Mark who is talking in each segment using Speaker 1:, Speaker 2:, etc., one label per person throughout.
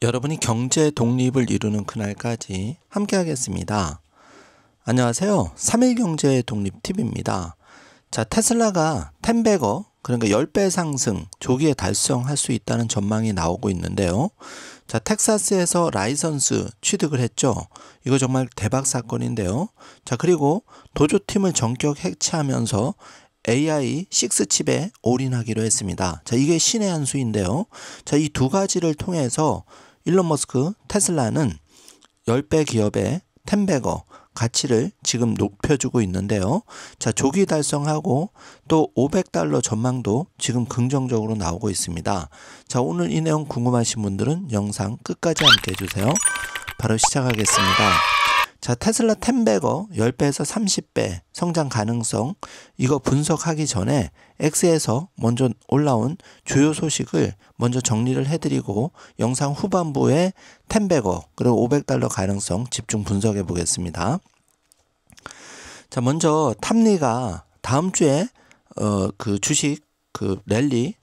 Speaker 1: 여러분이 경제 독립을 이루는 그날까지 함께 하겠습니다. 안녕하세요. 3일 경제 독립 팁입니다. 자, 테슬라가 10배거, 그러니까 10배 상승 조기에 달성할 수 있다는 전망이 나오고 있는데요. 자, 텍사스에서 라이선스 취득을 했죠. 이거 정말 대박 사건인데요. 자, 그리고 도조팀을 전격 해체하면서 AI6 칩에 올인하기로 했습니다. 자, 이게 신의 한 수인데요. 자, 이 두 가지를 통해서 일론 머스크 테슬라는 10배 기업의 10배거 가치를 지금 높여주고 있는데요. 자, 조기 달성하고 또 $500 전망도 지금 긍정적으로 나오고 있습니다. 자, 오늘 이 내용 궁금하신 분들은 영상 끝까지 함께 해주세요. 바로 시작하겠습니다. 자, 테슬라 10배거 10배에서 30배 성장 가능성, 이거 분석하기 전에 X에서 먼저 올라온 주요 소식을 먼저 정리를 해드리고 영상 후반부에 10배거 그리고 $500 가능성 집중 분석해 보겠습니다. 자, 먼저 탑리가 다음 주에 그 주식 그 랠리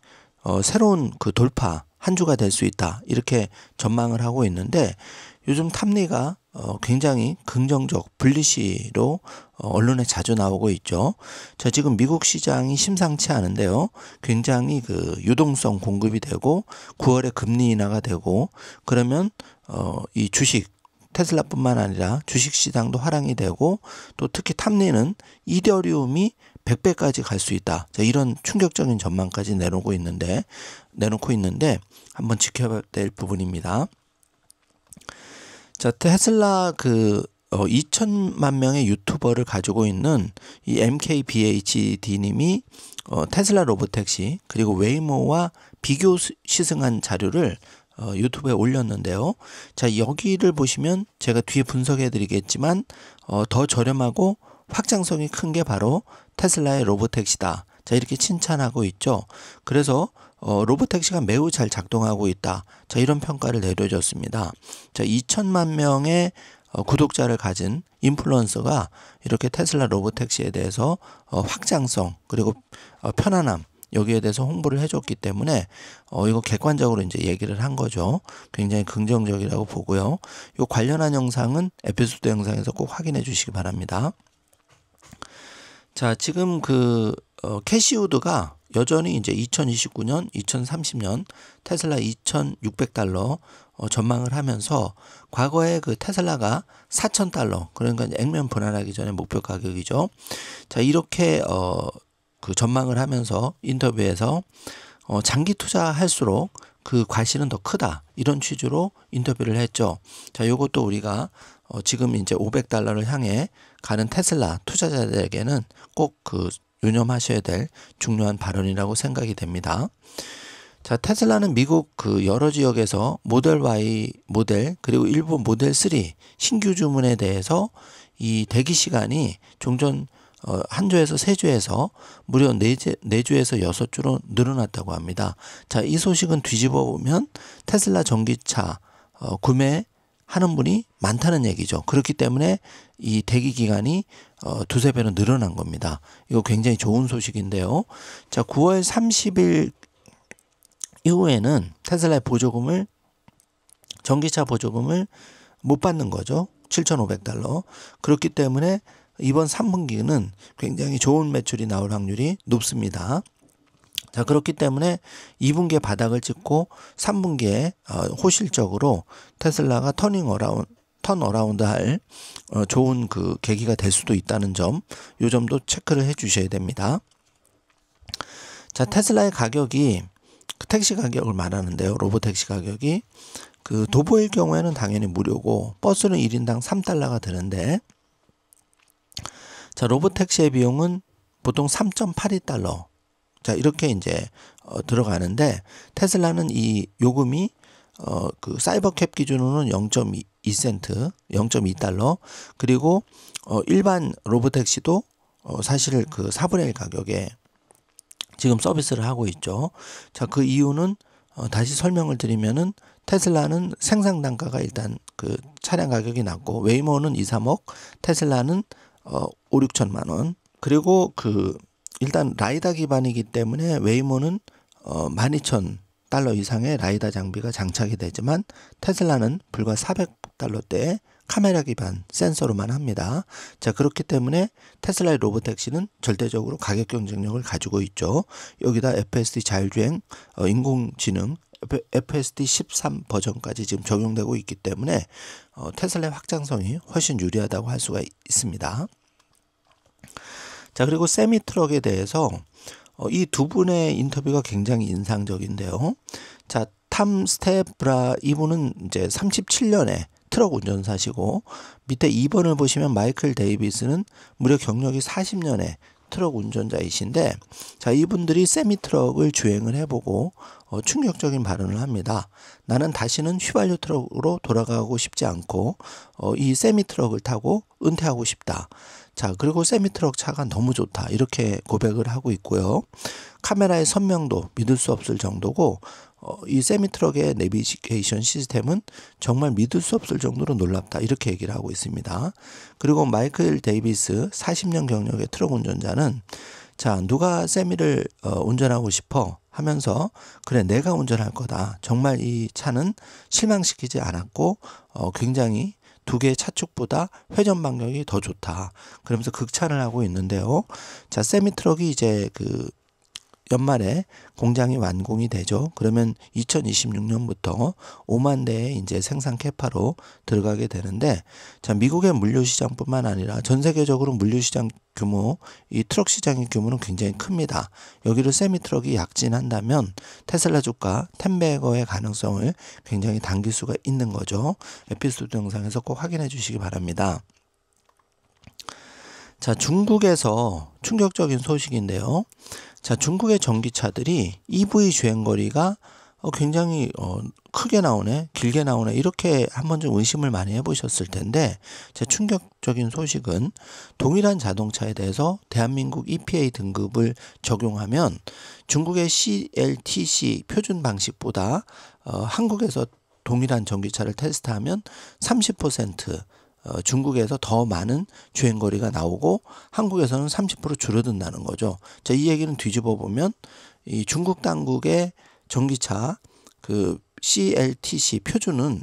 Speaker 1: 새로운 그 돌파 한 주가 될 수 있다, 이렇게 전망을 하고 있는데, 요즘 탑리가 굉장히 긍정적 불리시로 언론에 자주 나오고 있죠. 자, 지금 미국 시장이 심상치 않은데요. 굉장히 그 유동성 공급이 되고 9월에 금리 인하가 되고 그러면 이 주식 테슬라뿐만 아니라 주식 시장도 화랑이 되고, 또 특히 탑리는 이더리움이 100배까지 갈 수 있다. 자, 이런 충격적인 전망까지 내놓고 있는데 한번 지켜봐야 될 부분입니다. 자, 테슬라 2천만 명의 유튜버를 가지고 있는 이 MKBHD님이 테슬라 로보택시 그리고 웨이모와 비교 시승한 자료를 유튜브에 올렸는데요. 자, 여기를 보시면 제가 뒤에 분석해 드리겠지만 더 저렴하고 확장성이 큰 게 바로 테슬라의 로보택시다. 자, 이렇게 칭찬하고 있죠. 그래서 로보택시가 매우 잘 작동하고 있다. 자, 이런 평가를 내려줬습니다. 자, 2천만 명의 구독자를 가진 인플루언서가 이렇게 테슬라 로보택시에 대해서 확장성 그리고 편안함, 여기에 대해서 홍보를 해줬기 때문에 이거 객관적으로 이제 얘기를 한 거죠. 굉장히 긍정적이라고 보고요. 이 관련한 영상은 에피소드 영상에서 꼭 확인해 주시기 바랍니다. 자, 지금 캐시우드가 여전히 이제 2029년, 2030년 테슬라 $2,600 전망을 하면서, 과거에 그 테슬라가 $4,000, 그러니까 액면 분할하기 전에 목표 가격이죠. 자, 이렇게 그 전망을 하면서 인터뷰에서 장기 투자할수록 그 과실은 더 크다, 이런 취지로 인터뷰를 했죠. 자, 요것도 우리가 지금 이제 $500를 향해 가는 테슬라 투자자들에게는 꼭 유념하셔야 될 중요한 발언이라고 생각이 됩니다. 자, 테슬라는 미국 여러 지역에서 모델 Y 모델 그리고 일부 모델 3 신규 주문에 대해서 이 대기 시간이 종전 한 주에서 세 주에서 무려 네 주에서 6주로 늘어났다고 합니다. 자, 이 소식은 뒤집어 보면 테슬라 전기차 구매하는 분이 많다는 얘기죠. 그렇기 때문에 이 대기 기간이 두세 배로 늘어난 겁니다. 이거 굉장히 좋은 소식인데요. 자, 9월 30일 이후에는 테슬라의 전기차 보조금을 못 받는 거죠. $7,500. 그렇기 때문에 이번 3분기는 굉장히 좋은 매출이 나올 확률이 높습니다. 자, 그렇기 때문에 2분기에 바닥을 찍고 3분기에 호실적으로 테슬라가 턴어라운드 할 좋은 그 계기가 될 수도 있다는 점, 이 점도 체크를 해 주셔야 됩니다. 자, 테슬라의 가격이 택시 가격을 말하는데요. 로보택시 가격이 도보일 경우에는 당연히 무료고 버스는 1인당 $3가 드는데, 자, 로보택시의 비용은 보통 $3.82. 자, 이렇게 이제 들어가는데, 테슬라는 이 요금이 사이버캡 기준으로는 0.2센트, $0.2, 그리고 일반 로보택시도 사실 4분의 1 가격에 지금 서비스를 하고 있죠. 자, 그 이유는 다시 설명을 드리면은 테슬라는 생산 단가가 일단 차량 가격이 낮고, 웨이모는 2, 3억, 테슬라는 5, 6천만 원. 그리고 일단 라이다 기반이기 때문에 웨이모는 $12,000 달러 이상의 라이다 장비가 장착이 되지만 테슬라는 불과 400달러대의 카메라 기반 센서로만 합니다. 자, 그렇기 때문에 테슬라의 로보택시는 절대적으로 가격 경쟁력을 가지고 있죠. 여기다 FSD 자율주행 인공지능 FSD 13 버전까지 지금 적용되고 있기 때문에 테슬라의 확장성이 훨씬 유리하다고 할 수가 있습니다. 자, 그리고 세미 트럭에 대해서 이 두 분의 인터뷰가 굉장히 인상적인데요. 자, 탐 스테브라 이분은 이제 37년에 트럭 운전사시고, 밑에 2번을 보시면 마이클 데이비스는 무려 경력이 40년의 트럭 운전자이신데, 자, 이분들이 세미 트럭을 주행을 해보고 충격적인 발언을 합니다. 나는 다시는 휘발유 트럭으로 돌아가고 싶지 않고 이 세미 트럭을 타고 은퇴하고 싶다. 자, 그리고 세미 트럭 차가 너무 좋다, 이렇게 고백을 하고 있고요. 카메라의 선명도 믿을 수 없을 정도고, 이 세미 트럭의 내비게이션 시스템은 정말 믿을 수 없을 정도로 놀랍다, 이렇게 얘기를 하고 있습니다. 그리고 마이클 데이비스 40년 경력의 트럭 운전자는, 자, 누가 세미를 운전하고 싶어 하면서, 그래 내가 운전할 거다, 정말 이 차는 실망시키지 않았고 굉장히 두 개의 차축보다 회전 반경이 더 좋다, 그러면서 극찬을 하고 있는데요. 자, 세미 트럭이 이제 그 연말에 공장이 완공이 되죠. 그러면 2026년부터 5만 대의 이제 생산 캐파로 들어가게 되는데, 자, 미국의 물류 시장뿐만 아니라 전 세계적으로 물류 시장 규모, 이 트럭 시장의 규모는 굉장히 큽니다. 여기를 세미 트럭이 약진한다면 테슬라 주가 10배거의 가능성을 굉장히 당길 수가 있는 거죠. 에피소드 영상에서 꼭 확인해 주시기 바랍니다. 자, 중국에서 충격적인 소식인데요. 자, 중국의 전기차들이 EV 주행거리가 굉장히 크게 나오네, 길게 나오네, 이렇게 한번 좀 의심을 많이 해보셨을 텐데, 제 충격적인 소식은 동일한 자동차에 대해서 대한민국 EPA 등급을 적용하면 중국의 CLTC 표준 방식보다 한국에서 동일한 전기차를 테스트하면 30% 중국에서 더 많은 주행거리가 나오고 한국에서는 30% 줄어든다는 거죠. 자, 이 얘기는 뒤집어 보면 이 중국 당국의 전기차 그 CLTC 표준은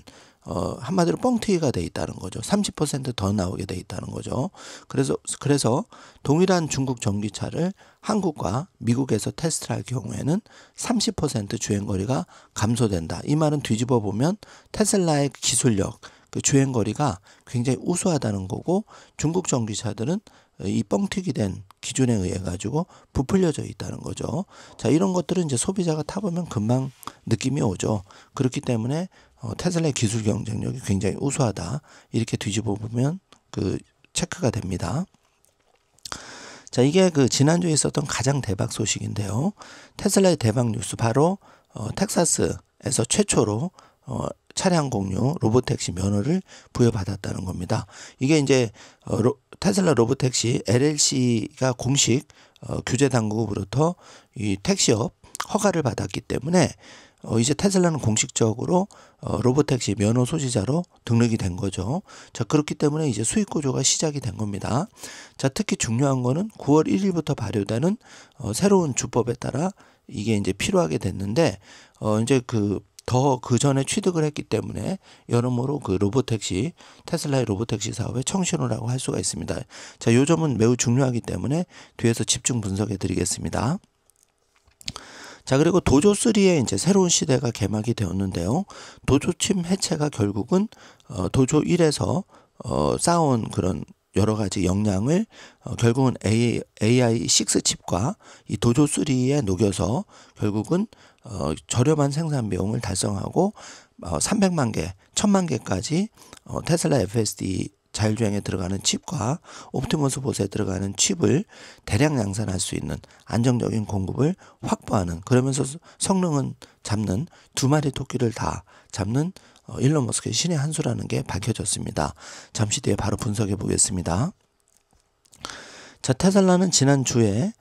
Speaker 1: 한마디로 뻥튀기가 돼 있다는 거죠. 30% 더 나오게 돼 있다는 거죠. 그래서 동일한 중국 전기차를 한국과 미국에서 테스트를 할 경우에는 30% 주행거리가 감소된다. 이 말은 뒤집어 보면 테슬라의 기술력, 그 주행거리가 굉장히 우수하다는 거고, 중국 전기차들은 이 뻥튀기 된 기준에 의해 가지고 부풀려져 있다는 거죠. 자, 이런 것들은 이제 소비자가 타보면 금방 느낌이 오죠. 그렇기 때문에 테슬라의 기술 경쟁력이 굉장히 우수하다, 이렇게 뒤집어 보면 그 체크가 됩니다. 자, 이게 그 지난주에 있었던 가장 대박 소식인데요. 테슬라의 대박 뉴스, 바로 텍사스에서 최초로 차량 공유 로보택시 면허를 부여받았다는 겁니다. 이게 이제 테슬라 로보택시 LLC가 공식 규제 당국으로부터 이 택시업 허가를 받았기 때문에 이제 테슬라는 공식적으로 로보택시 면허 소지자로 등록이 된 거죠. 자, 그렇기 때문에 이제 수익 구조가 시작이 된 겁니다. 자, 특히 중요한 거는 9월 1일부터 발효되는 새로운 주법에 따라 이게 이제 필요하게 됐는데, 이제 그 전에 취득을 했기 때문에 여러모로 그 로보택시, 테슬라의 로보택시 사업에 청신호라고 할 수가 있습니다. 자, 이 점은 매우 중요하기 때문에 뒤에서 집중 분석해 드리겠습니다. 자, 그리고 도조3의 이제 새로운 시대가 개막이 되었는데요. 도조칩 해체가 결국은 도조 1에서 쌓아온 그런 여러 가지 역량을 결국은 AI6 칩과 이 도조 3에 녹여서 결국은 저렴한 생산 비용을 달성하고 300만 개, 1000만 개까지 테슬라 FSD 자율주행에 들어가는 칩과 옵티머스 봇에 들어가는 칩을 대량 양산할 수 있는 안정적인 공급을 확보하는, 그러면서 성능은 잡는, 두 마리 토끼를 다 잡는 일론 머스크의 신의 한 수라는 게 밝혀졌습니다. 잠시 뒤에 바로 분석해 보겠습니다. 자, 테슬라는 지난주에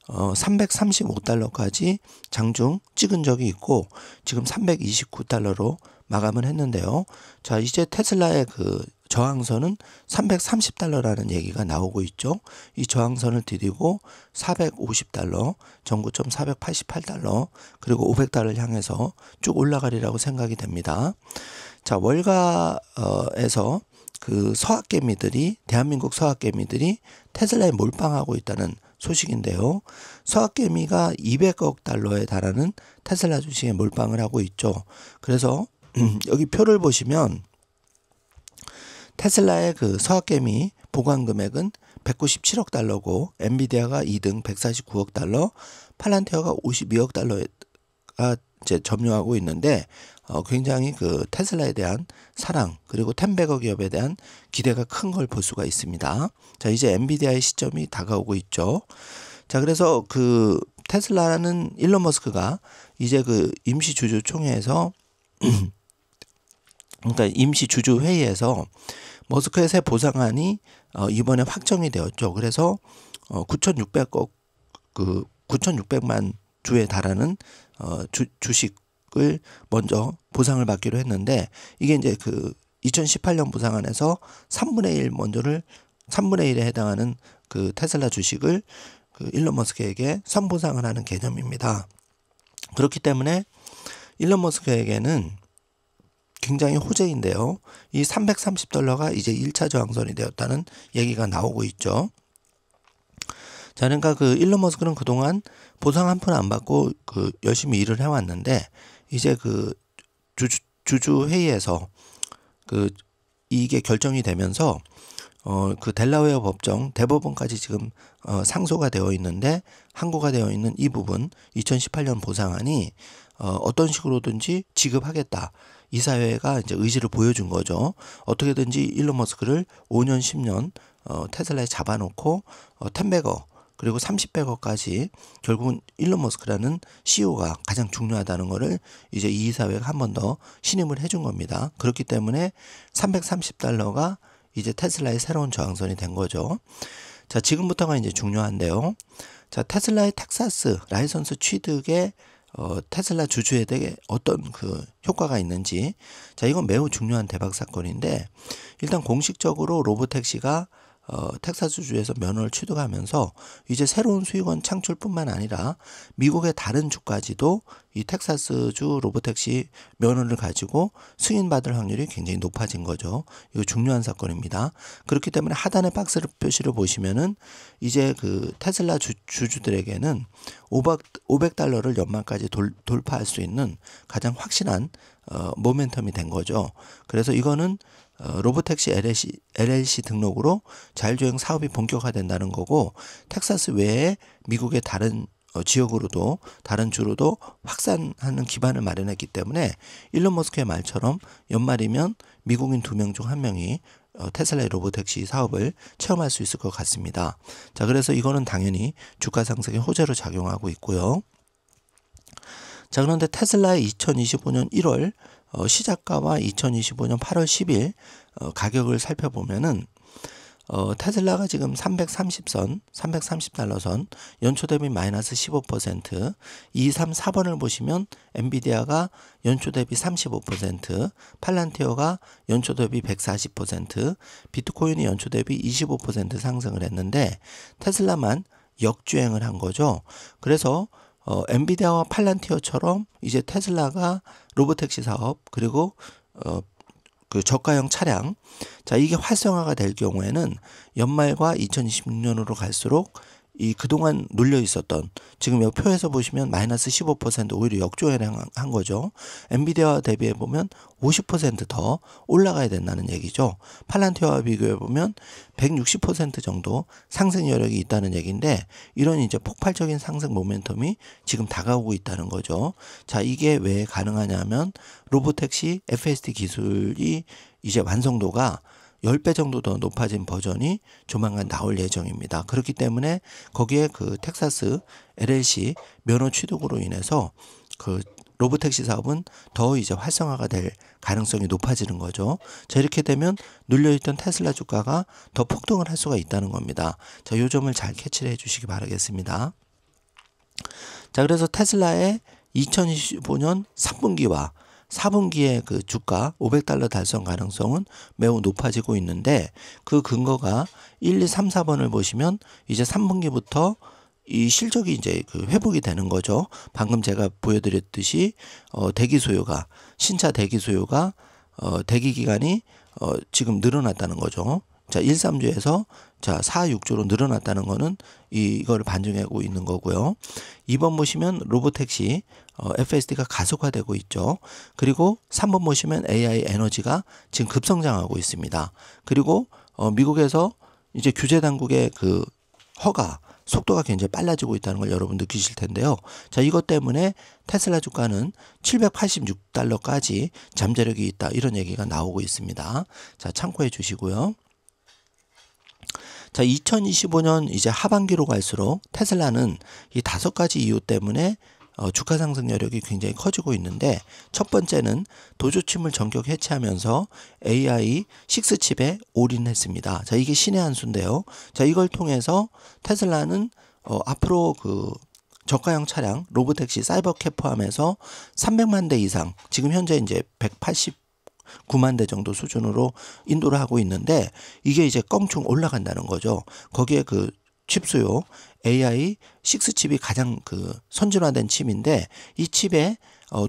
Speaker 1: 335달러까지 장중 찍은 적이 있고 지금 329달러로 마감을 했는데요. 자, 이제 테슬라의 그 저항선은 330달러라는 얘기가 나오고 있죠. 이 저항선을 디디고 450달러, 전고점 488달러, 그리고 500달러를 향해서 쭉 올라가리라고 생각이 됩니다. 자, 월가에서 그 서학개미들이, 대한민국 서학개미들이 테슬라에 몰빵하고 있다는 소식인데요. 서학개미가 200억 달러에 달하는 테슬라 주식에 몰빵을 하고 있죠. 그래서 여기 표를 보시면 테슬라의 그 서학개미 보관 금액은 197억 달러고, 엔비디아가 2등 149억 달러, 팔란티어가 52억 달러가 이제 점유하고 있는데, 굉장히 그 테슬라에 대한 사랑, 그리고 텐베거 기업에 대한 기대가 큰 걸 볼 수가 있습니다. 자, 이제 엔비디아의 시점이 다가오고 있죠. 자, 그래서 그 테슬라는 일론 머스크가 이제 그 임시 주주 총회에서 그러니까 임시 주주 회의에서 머스크의 새 보상안이 이번에 확정이 되었죠. 그래서 9,600만 주에 달하는 주식을 먼저 보상을 받기로 했는데, 이게 이제 그 2018년 보상안에서 3분의 1에 해당하는 그 테슬라 주식을 그 일론 머스크에게 선보상을 하는 개념입니다. 그렇기 때문에 일론 머스크에게는 굉장히 호재인데요. 이 330달러가 이제 1차 저항선이 되었다는 얘기가 나오고 있죠. 자, 그러니까 그 일론 머스크는 그동안 보상 한 푼 안 받고 그 열심히 일을 해왔는데, 이제 그 주주 회의에서 그 이게 결정이 되면서 그 델라웨어 법정 대법원까지 지금 상소가 되어 있는데, 항고가 되어 있는 이 부분 2018년 보상안이 어떤 식으로든지 지급하겠다, 이사회가 이제 의지를 보여준 거죠. 어떻게든지 일론 머스크를 5년 10년 테슬라에 잡아놓고 텐베거 그리고 30백억까지, 결국은 일론 머스크라는 CEO가 가장 중요하다는 것을 이제 이 이사회가 한 번 더 신임을 해준 겁니다. 그렇기 때문에 330달러가 이제 테슬라의 새로운 저항선이 된 거죠. 자, 지금부터가 이제 중요한데요. 자, 테슬라의 텍사스 라이선스 취득에 테슬라 주주에게 어떤 그 효과가 있는지, 자, 이건 매우 중요한 대박 사건인데, 일단 공식적으로 로보택시가 텍사스주에서 면허를 취득하면서 이제 새로운 수익원 창출뿐만 아니라 미국의 다른 주까지도 이 텍사스주 로보택시 면허를 가지고 승인받을 확률이 굉장히 높아진 거죠. 이거 중요한 사건입니다. 그렇기 때문에 하단의 박스 표시를 보시면은 이제 그 테슬라 주주들에게는 500달러를 연말까지 돌파할 수 있는 가장 확실한 모멘텀이 된 거죠. 그래서 이거는 로보택시 LLC 등록으로 자율주행 사업이 본격화된다는 거고, 텍사스 외에 미국의 다른 지역으로도, 다른 주로도 확산하는 기반을 마련했기 때문에 일론 머스크의 말처럼 연말이면 미국인 2명 중 1명이 테슬라의 로보택시 사업을 체험할 수 있을 것 같습니다. 자, 그래서 이거는 당연히 주가 상승의 호재로 작용하고 있고요. 자, 그런데 테슬라의 2025년 1월 시작가와 2025년 8월 10일 가격을 살펴보면은 테슬라가 지금 330달러 선, 연초 대비 마이너스 15%, 2, 3, 4번을 보시면 엔비디아가 연초 대비 35%, 팔란티어가 연초 대비 140%, 비트코인이 연초 대비 25% 상승을 했는데, 테슬라만 역주행을 한 거죠. 그래서 엔비디아와 팔란티어처럼 이제 테슬라가 로보택시 사업, 그리고 그 저가형 차량, 자, 이게 활성화가 될 경우에는 연말과 2026년으로 갈수록 이 그동안 눌려 있었던, 지금 여기 표에서 보시면 마이너스 15% 오히려 역조행한 거죠. 엔비디아와 대비해 보면 50% 더 올라가야 된다는 얘기죠. 팔란티어와 비교해 보면 160% 정도 상승 여력이 있다는 얘기인데, 이런 이제 폭발적인 상승 모멘텀이 지금 다가오고 있다는 거죠. 자, 이게 왜 가능하냐면 로보택시 FSD 기술이 이제 완성도가 10배 정도 더 높아진 버전이 조만간 나올 예정입니다. 그렇기 때문에 거기에 그 텍사스 LLC 면허 취득으로 인해서 그 로보택시 사업은 더 이제 활성화가 될 가능성이 높아지는 거죠. 자, 이렇게 되면 눌려있던 테슬라 주가가 더 폭등을 할 수가 있다는 겁니다. 자, 요 점을 잘 캐치를 해 주시기 바라겠습니다. 자, 그래서 테슬라의 2025년 3분기와 4분기에 그 주가 $500 달성 가능성은 매우 높아지고 있는데 그 근거가 1, 2, 3, 4번을 보시면 이제 3분기부터 이 실적이 이제 그 회복이 되는 거죠. 방금 제가 보여드렸듯이 대기 소요가 신차 대기 소요가 대기 기간이 지금 늘어났다는 거죠. 자, 1, 3주에서 자, 4, 6주로 늘어났다는 거는 이걸 반증하고 있는 거고요. 2번 보시면 로보택시 FSD가 가속화되고 있죠. 그리고 3번 보시면 AI 에너지가 지금 급성장하고 있습니다. 그리고 미국에서 이제 규제 당국의 그 허가 속도가 굉장히 빨라지고 있다는 걸 여러분 느끼실 텐데요. 자, 이것 때문에 테슬라 주가는 $786까지 잠재력이 있다, 이런 얘기가 나오고 있습니다. 자, 참고해 주시고요. 자, 2025년 이제 하반기로 갈수록 테슬라는 이 5가지 이유 때문에 주가 상승 여력이 굉장히 커지고 있는데, 첫 번째는 도조침을 전격 해체하면서 AI 6칩에 올인했습니다. 자, 이게 신의 한 수인데요. 자, 이걸 통해서 테슬라는 앞으로 그 저가형 차량 로보택시 사이버캡 포함해서 300만 대 이상, 지금 현재 이제 189만 대 정도 수준으로 인도를 하고 있는데, 이게 이제 껑충 올라간다는 거죠. 거기에 그 칩 수요 AI 6칩이 가장 그 선진화된 칩인데, 이 칩에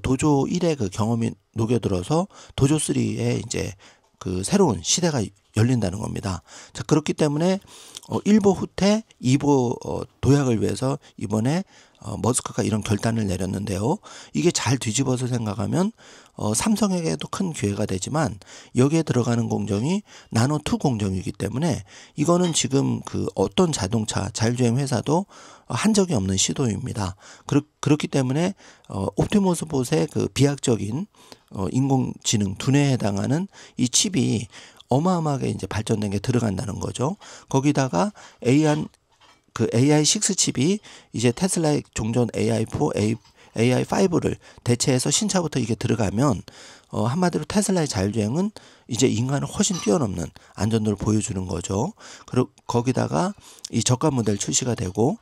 Speaker 1: 도조 1의 그 경험이 녹여들어서 도조 3의 이제 그 새로운 시대가 열린다는 겁니다. 자, 그렇기 때문에 1보 후퇴 2보 도약을 위해서 이번에 머스크가 이런 결단을 내렸는데요. 이게 잘 뒤집어서 생각하면 삼성에게도 큰 기회가 되지만, 여기에 들어가는 공정이 나노2 공정이기 때문에 이거는 지금 그 어떤 자동차 자율주행 회사도 한 적이 없는 시도입니다. 그렇기 때문에 옵티머스 봇의 그 비약적인 인공지능 두뇌에 해당하는 이 칩이 어마어마하게 이제 발전된 게 들어간다는 거죠. 거기다가 AI 6 칩이 이제 테슬라의 종전 AI4, AI5를 대체해서 신차부터 이게 들어가면 한마디로 테슬라의 자율주행은 이제 인간을 훨씬 뛰어넘는 안전도를 보여주는 거죠. 그리고 거기다가 이 저가 모델 출시가 되고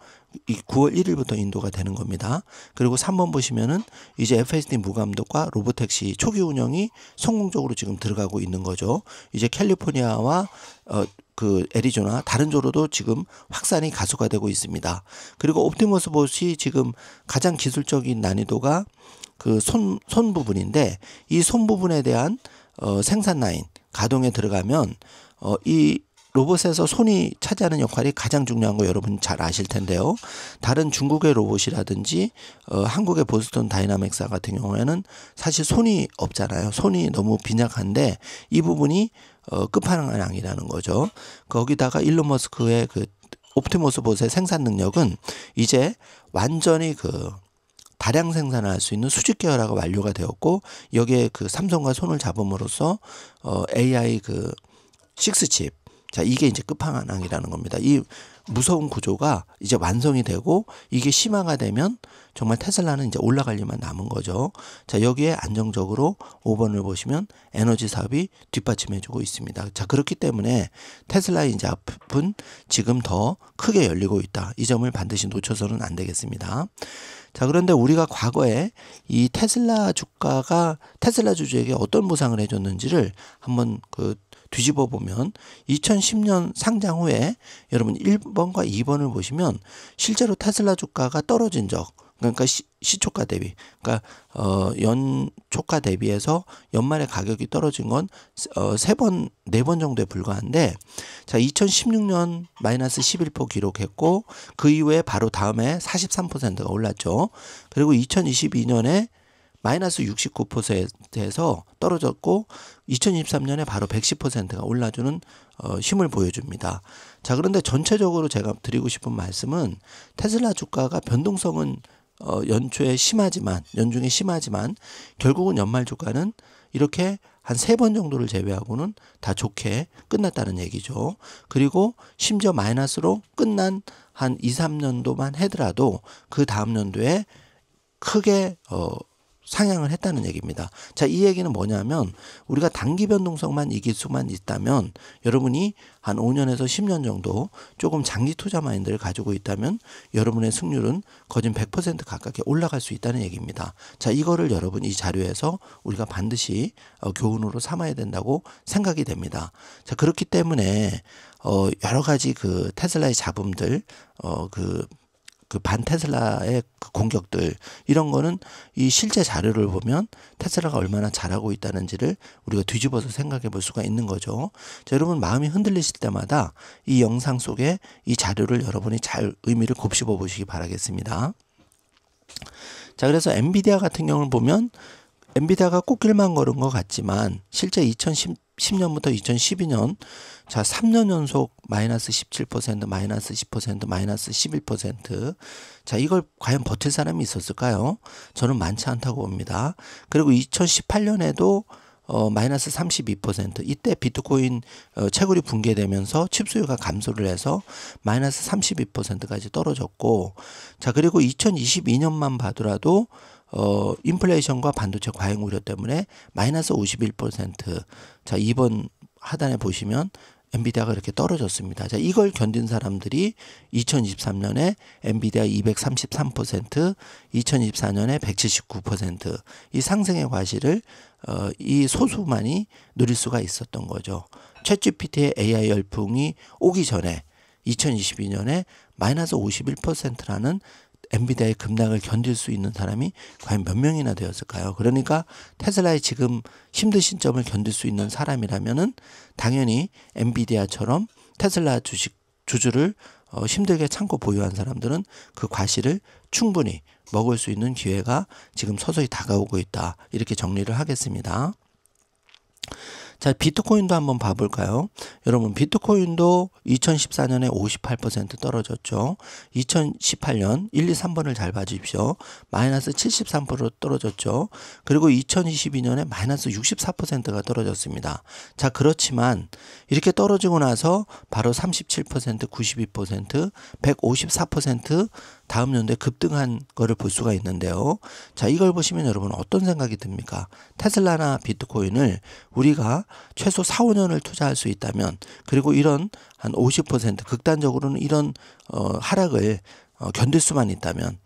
Speaker 1: 이 9월 1일부터 인도가 되는 겁니다. 그리고 3번 보시면은 이제 FSD 무감독과 로보택시 초기 운영이 성공적으로 지금 들어가고 있는 거죠. 이제 캘리포니아와 그 애리조나 다른 조로도 지금 확산이 가속화되고 있습니다. 그리고 옵티머스 봇이 지금 가장 기술적인 난이도가 그 손 부분인데, 이 손 부분에 대한 생산 라인 가동에 들어가면 이 로봇에서 손이 차지하는 역할이 가장 중요한 거 여러분 잘 아실 텐데요. 다른 중국의 로봇이라든지 한국의 보스턴 다이나믹스 같은 경우에는 사실 손이 없잖아요. 손이 너무 빈약한데 이 부분이 끝판왕이라는 거죠. 거기다가 일론 머스크의 그 옵티머스 봇의 생산 능력은 이제 완전히 그 다량 생산을 할 수 있는 수직 계열화가 완료가 되었고, 여기에 그 삼성과 손을 잡음으로써 AI 그 6칩, 자, 이게 이제 끝판왕이라는 겁니다. 이 무서운 구조가 이제 완성이 되고, 이게 심화가 되면 정말 테슬라는 이제 올라갈 일만 남은 거죠. 자, 여기에 안정적으로 5번을 보시면 에너지 사업이 뒷받침해주고 있습니다. 자, 그렇기 때문에 테슬라의 이제 앞은 지금 더 크게 열리고 있다. 이 점을 반드시 놓쳐서는 안 되겠습니다. 자, 그런데 우리가 과거에 이 테슬라 주가가 테슬라 주주에게 어떤 보상을 해줬는지를 한번 그 뒤집어 보면, 2010년 상장 후에 여러분 1번과 2번을 보시면 실제로 테슬라 주가가 떨어진 적, 그러니까 시초가 대비, 그러니까 연초가 대비해서 연말에 가격이 떨어진 건 3번, 4번 정도에 불과한데, 자, 2016년 마이너스 11% 기록했고, 그 이후에 바로 다음에 43%가 올랐죠. 그리고 2022년에 마이너스 69%에서 떨어졌고, 2023년에 바로 110%가 올라주는 힘을 보여줍니다. 자, 그런데 전체적으로 제가 드리고 싶은 말씀은, 테슬라 주가가 변동성은 연초에 심하지만, 연중에 심하지만, 결국은 연말 주가는 이렇게 한 3번 정도를 제외하고는 다 좋게 끝났다는 얘기죠. 그리고 심지어 마이너스로 끝난 한 2, 3년도만 하더라도 그 다음 연도에 크게 상향을 했다는 얘기입니다. 자, 이 얘기는 뭐냐면 우리가 단기 변동성만 이길 수만 있다면 여러분이 한 5년에서 10년 정도 조금 장기 투자 마인드를 가지고 있다면 여러분의 승률은 거진 100% 가깝게 올라갈 수 있다는 얘기입니다. 자, 이거를 여러분 이 자료에서 우리가 반드시 교훈으로 삼아야 된다고 생각이 됩니다. 자, 그렇기 때문에 여러 가지 그 테슬라의 잡음들 그 반테슬라의 그 공격들 이런 거는 이 실제 자료를 보면 테슬라가 얼마나 잘하고 있다는지를 우리가 뒤집어서 생각해 볼 수가 있는 거죠. 자, 여러분 마음이 흔들리실 때마다 이 영상 속에 이 자료를 여러분이 잘 의미를 곱씹어 보시기 바라겠습니다. 자, 그래서 엔비디아 같은 경우를 보면 엔비디아가 꽃길만 걸은 것 같지만 실제 2010년부터 2012년 자 3년 연속 마이너스 17%, 마이너스 10%, 마이너스 11%. 자, 이걸 과연 버틸 사람이 있었을까요? 저는 많지 않다고 봅니다. 그리고 2018년에도 마이너스 32%. 이때 비트코인 채굴이 붕괴되면서 칩 수요가 감소를 해서 마이너스 32%까지 떨어졌고, 자, 그리고 2022년만 봐더라도 인플레이션과 반도체 과잉 우려 때문에 마이너스 51%. 자, 이번 하단에 보시면 엔비디아가 이렇게 떨어졌습니다. 자, 이걸 견딘 사람들이 2023년에 엔비디아 233%, 2024년에 179%. 이 상승의 과실을 이 소수만이 누릴 수가 있었던 거죠. 챗GPT의 AI 열풍이 오기 전에 2022년에 마이너스 51%라는 엔비디아의 급락을 견딜 수 있는 사람이 과연 몇 명이나 되었을까요? 그러니까 테슬라의 지금 힘드신 점을 견딜 수 있는 사람이라면은 당연히 엔비디아처럼 테슬라 주주를 힘들게 참고 보유한 사람들은 그 과실을 충분히 먹을 수 있는 기회가 지금 서서히 다가오고 있다. 이렇게 정리를 하겠습니다. 자, 비트코인도 한번 봐볼까요? 여러분, 비트코인도 2014년에 58% 떨어졌죠. 2018년 1, 2, 3번을 잘 봐주십시오. 마이너스 73% 떨어졌죠. 그리고 2022년에 마이너스 64%가 떨어졌습니다. 자, 그렇지만 이렇게 떨어지고 나서 바로 37%, 92%, 154% 다음 연도에 급등한 거를 볼 수가 있는데요. 자, 이걸 보시면 여러분 어떤 생각이 듭니까? 테슬라나 비트코인을 우리가 최소 4, 5년을 투자할 수 있다면, 그리고 이런 한 50% 극단적으로는 이런 하락을 견딜 수만 있다면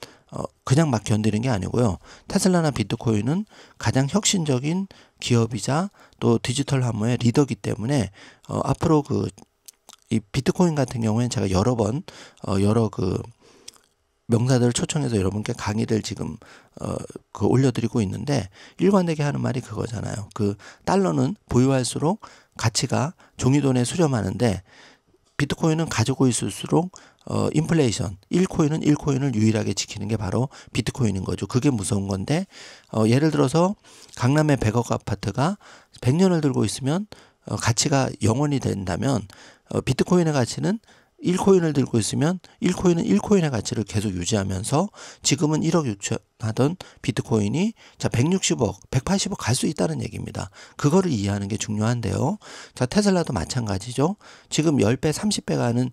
Speaker 1: 그냥 막 견디는 게 아니고요. 테슬라나 비트코인은 가장 혁신적인 기업이자 또 디지털 환모의 리더기 때문에 앞으로 이 비트코인 같은 경우에는 제가 여러 번 여러 명사들을 초청해서 여러분께 강의를 지금 올려드리고 있는데, 일관되게 하는 말이 그거잖아요. 달러는 보유할수록 가치가 종이돈에 수렴하는데 비트코인은 가지고 있을수록 인플레이션, 1코인은 1코인을 유일하게 지키는 게 바로 비트코인인 거죠. 그게 무서운 건데, 예를 들어서 강남의 100억 아파트가 100년을 들고 있으면 가치가 영원히 된다면 비트코인의 가치는 1코인을 들고 있으면 1코인은 1코인의 가치를 계속 유지하면서 지금은 1억 유치하던 비트코인이 자 160억, 180억 갈 수 있다는 얘기입니다. 그거를 이해하는 게 중요한데요. 자, 테슬라도 마찬가지죠. 지금 10배, 30배 가는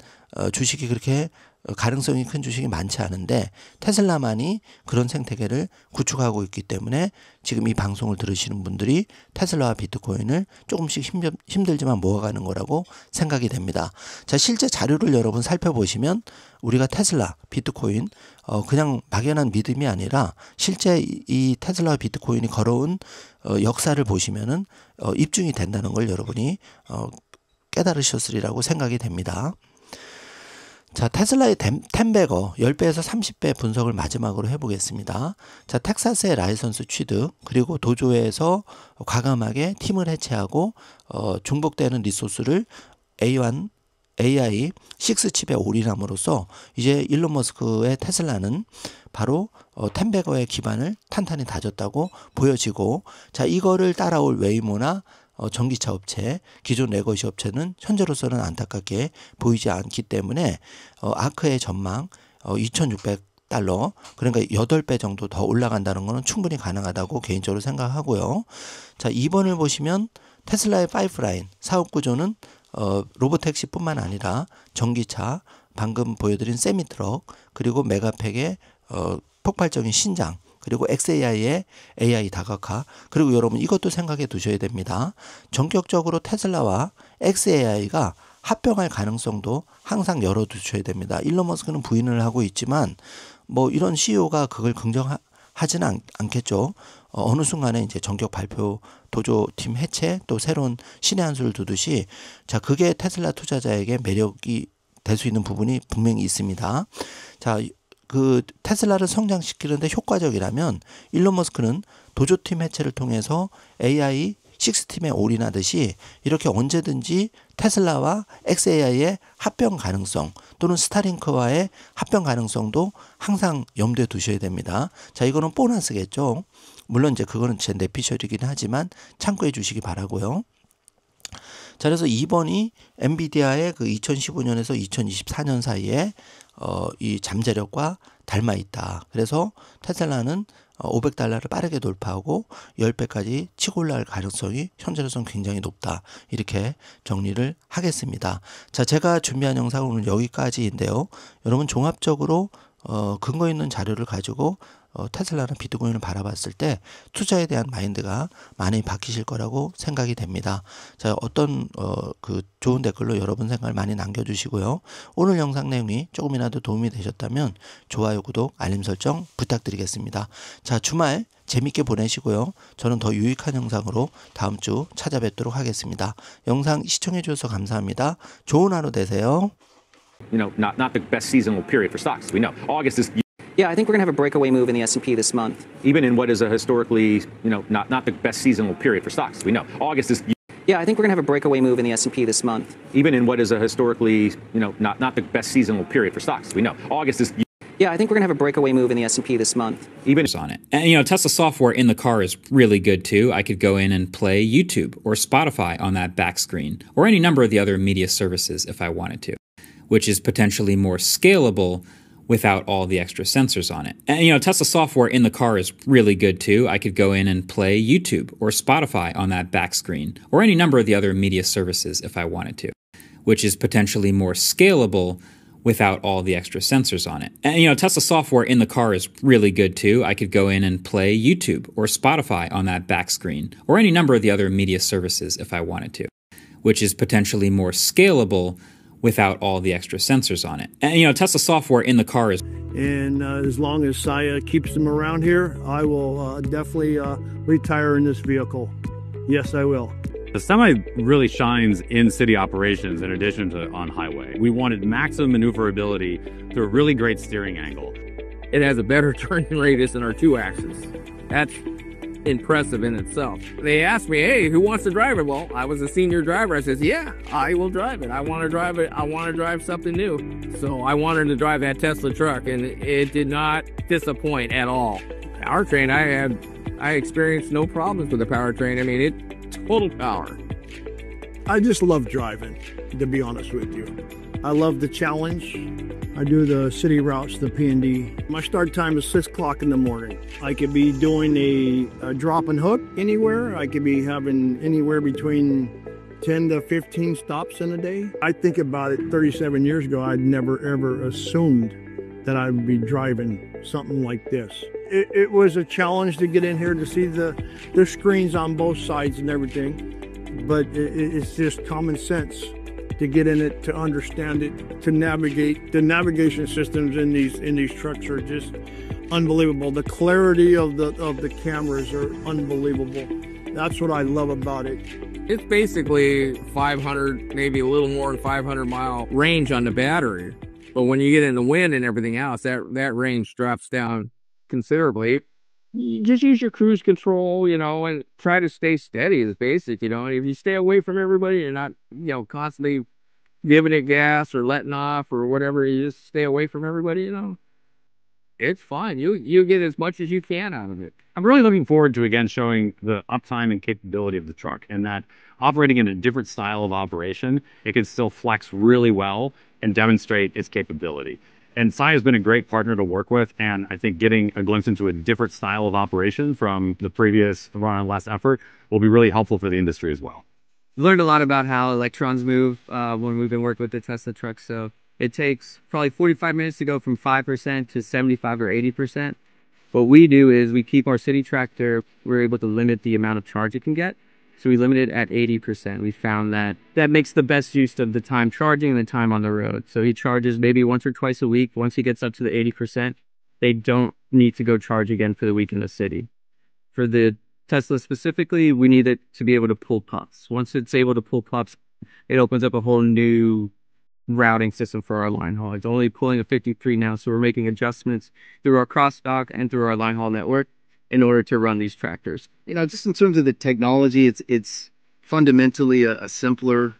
Speaker 1: 주식이 그렇게 가능성이 큰 주식이 많지 않은데 테슬라만이 그런 생태계를 구축하고 있기 때문에 지금 이 방송을 들으시는 분들이 테슬라와 비트코인을 조금씩 힘들지만 모아가는 거라고 생각이 됩니다. 자, 실제 자료를 여러분 살펴보시면 우리가 테슬라, 비트코인 그냥 막연한 믿음이 아니라 실제 이 테슬라와 비트코인이 걸어온 역사를 보시면은 입증이 된다는 걸 여러분이 깨달으셨으리라고 생각이 됩니다. 자, 테슬라의 텐베거 10배에서 30배 분석을 마지막으로 해보겠습니다. 자, 텍사스의 라이선스 취득, 그리고 도조에서 과감하게 팀을 해체하고 중복되는 리소스를 AI 6 칩에 올인함으로써 이제 일론 머스크의 테슬라는 바로 텐베거의 기반을 탄탄히 다졌다고 보여지고, 자, 이거를 따라올 웨이모나 전기차 업체, 기존 레거시 업체는 현재로서는 안타깝게 보이지 않기 때문에 아크의 전망 2,600달러, 그러니까 8배 정도 더 올라간다는 것은 충분히 가능하다고 개인적으로 생각하고요. 자, 2번을 보시면 테슬라의 파이프라인 사업 구조는 로보택시뿐만 아니라 전기차, 방금 보여드린 세미트럭, 그리고 메가팩의 폭발적인 신장, 그리고 XAI의 AI 다각화. 그리고 여러분 이것도 생각해 두셔야 됩니다. 전격적으로 테슬라와 XAI가 합병할 가능성도 항상 열어두셔야 됩니다. 일론 머스크는 부인을 하고 있지만 뭐 이런 CEO가 그걸 긍정하지는 않겠죠. 어느 순간에 이제 전격 발표, 도조팀 해체, 또 새로운 신의 한 수를 두듯이 자, 그게 테슬라 투자자에게 매력이 될 수 있는 부분이 분명히 있습니다. 자, 그 테슬라를 성장시키는데 효과적이라면 일론 머스크는 도조팀 해체를 통해서 AI 6팀에 올인하듯이 이렇게 언제든지 테슬라와 XAI의 합병 가능성 또는 스타링크와의 합병 가능성도 항상 염두에 두셔야 됩니다. 자, 이거는 보너스겠죠. 물론 이제 그거는 제 내피셜이긴 하지만 참고해 주시기 바라고요. 자, 그래서 2번이 엔비디아의 그 2015년에서 2024년 사이에 이 잠재력과 닮아 있다. 그래서 테슬라는 $500를 빠르게 돌파하고 10배까지 치고 올라갈 가능성이 현재로서는 굉장히 높다. 이렇게 정리를 하겠습니다. 자, 제가 준비한 영상은 오늘 여기까지인데요. 여러분 종합적으로 근거 있는 자료를 가지고 테슬라나 비트코인을 바라봤을 때 투자에 대한 마인드가 많이 바뀌실 거라고 생각이 됩니다. 자, 어떤 그 좋은 댓글로 여러분 생각을 많이 남겨주시고요. 오늘 영상 내용이 조금이라도 도움이 되셨다면 좋아요, 구독, 알림 설정 부탁드리겠습니다. 자, 주말 재밌게 보내시고요. 저는 더 유익한 영상으로 다음 주 찾아뵙도록 하겠습니다. 영상 시청해 주셔서 감사합니다. 좋은 하루 되세요.
Speaker 2: You know, not the best seasonal period for stocks. We know August is.
Speaker 3: Yeah, I think we're going to have a breakaway move in the S&P this month.
Speaker 2: Even in what is a historically, not the best seasonal period for stocks. We know August is.
Speaker 3: Yeah, I think we're going to have a breakaway move in the S&P this month.
Speaker 2: Even in what is a historically, not the best seasonal period for stocks. We know August is.
Speaker 3: Yeah, I think we're going to have a breakaway move in the S&P this month.
Speaker 2: Even
Speaker 4: on it. And Tesla software in the car is really good too. I could go in and play YouTube or Spotify on that back screen or any number of the other media services if I wanted to, which is potentially more scalable without all the extra sensors on it. And Tesla software in the car is really good too. I could go in and play YouTube or Spotify on that back screen or any number of the other media services if I wanted to, which is potentially more scalable without all the extra sensors on it. And Tesla software in the car is really good too. I could go in and play YouTube or Spotify on that back screen or any number of the other media services if I wanted to, which is potentially more scalable without all the extra sensors on it. And Tesla software in the car is.
Speaker 5: And as long as Saya keeps them around here, I will definitely retire in this vehicle. Yes, I will.
Speaker 6: The Semi really shines in city operations in addition to on highway. We wanted maximum maneuverability through a really great steering angle.
Speaker 7: It has a better turning radius than our 2-axis. That's impressive in itself. They asked me, hey, who wants to drive it? Well, I was a senior driver. I says, yeah, I will drive it. I want to drive it. I want to drive something new. So I wanted to drive that Tesla truck, and it did not disappoint at all. Powertrain, I experienced no problems with the powertrain. I mean, it total power.
Speaker 5: I just love driving, to be honest with you. I love the challenge. I do the city routes, the P&D. My start time is 6 o'clock in the morning. I could be doing a drop and hook anywhere. I could be having anywhere between 10 to 15 stops in a day. I think about it 37 years ago, I'd never ever assumed that I would be driving something like this. It was a challenge to get in here to see the screens on both sides and everything, but it's just common sense to get in it, to understand it, to navigate. The navigation systems in these trucks are just unbelievable. The clarity of the cameras are unbelievable. That's what I love about it.
Speaker 7: It's basically 500, maybe a little more than 500-mile range on the battery. But when you get in the wind and everything else, that range drops down considerably. You just use your cruise control, and try to stay steady is basic, If you stay away from everybody, you're not, constantly giving it gas or letting off or whatever, you just stay away from everybody, It's fine. You get as much as you can out of it.
Speaker 6: I'm really looking forward to, again, showing the uptime and capability of the truck, and that operating in a different style of operation, it can still flex really well and demonstrate its capability. And Sai has been a great partner to work with, and I think getting a glimpse into a different style of operation from the previous Run on Less effort will be really helpful for the industry as well.
Speaker 8: Learned a lot about how electrons move when we've been working with the Tesla truck. So it takes probably 45 minutes to go from 5% to 75 or 80%. What we do is we keep our city tractor, we're able to limit the amount of charge it can get. So we limit it at 80%. We found that makes the best use of the time charging and the time on the road. So he charges maybe once or twice a week. Once he gets up to the 80%, they don't need to go charge again for the week in the city. For the Tesla specifically, we need it to be able to pull pups. Once it's able to pull pups, it opens up a whole new routing system for our line haul. It's only pulling a 53 now, so we're making adjustments through our crossdock and through our line haul network in order to run these tractors.
Speaker 9: You know, just in terms of the technology, it's fundamentally a simpler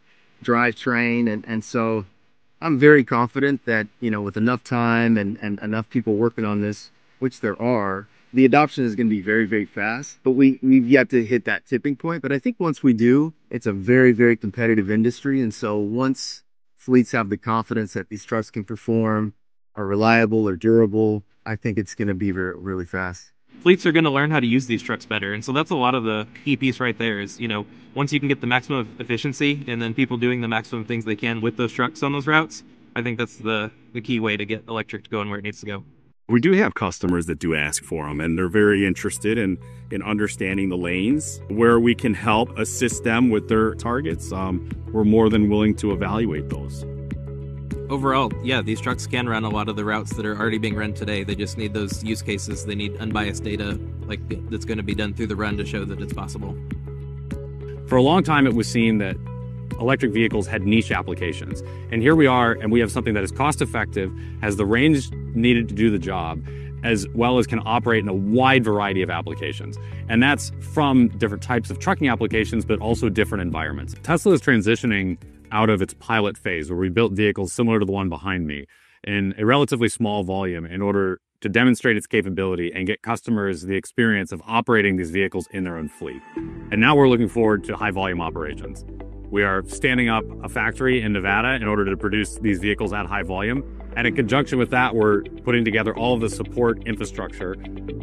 Speaker 9: drivetrain, and so I'm very confident that, you know, with enough time and enough people working on this, which there are, the adoption is going to be very, very fast. But we've yet to hit that tipping point. But I think once we do, it's a very, very competitive industry. And so once fleets have the confidence that these trucks can perform, are reliable or durable, I think it's going to be really fast.
Speaker 10: Fleets are going to learn how to use these trucks better. And so that's a lot of the key piece right there is, you know, once you can get the maximum efficiency and then people doing the maximum things they can with those trucks on those routes, I think that's the key way to get electric going where it needs to go.
Speaker 11: We do have customers that do ask for them, and they're very interested in understanding the lanes where we can help assist them with their targets. We're more than willing to evaluate those.
Speaker 10: Overall, yeah, these trucks can run a lot of the routes that are already being run today. They just need those use cases. They need unbiased data like that's going to be done through the run to show that it's possible.
Speaker 6: For a long time, it was seen that electric vehicles had niche applications. And here we are, and we have something that is cost effective, has the range needed to do the job, as well as can operate in a wide variety of applications. And that's from different types of trucking applications, but also different environments. Tesla is transitioning out of its pilot phase, where we built vehicles similar to the one behind me in a relatively small volume in order to demonstrate its capability and get customers the experience of operating these vehicles in their own fleet. And now we're looking forward to high volume operations. We are standing up a factory in Nevada in order to produce these vehicles at high volume. And in conjunction with that, we're putting together all of the support infrastructure.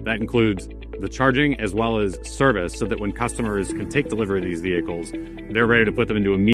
Speaker 6: That includes the charging as well as service, so that when customers can take delivery of these vehicles, they're ready to put them into a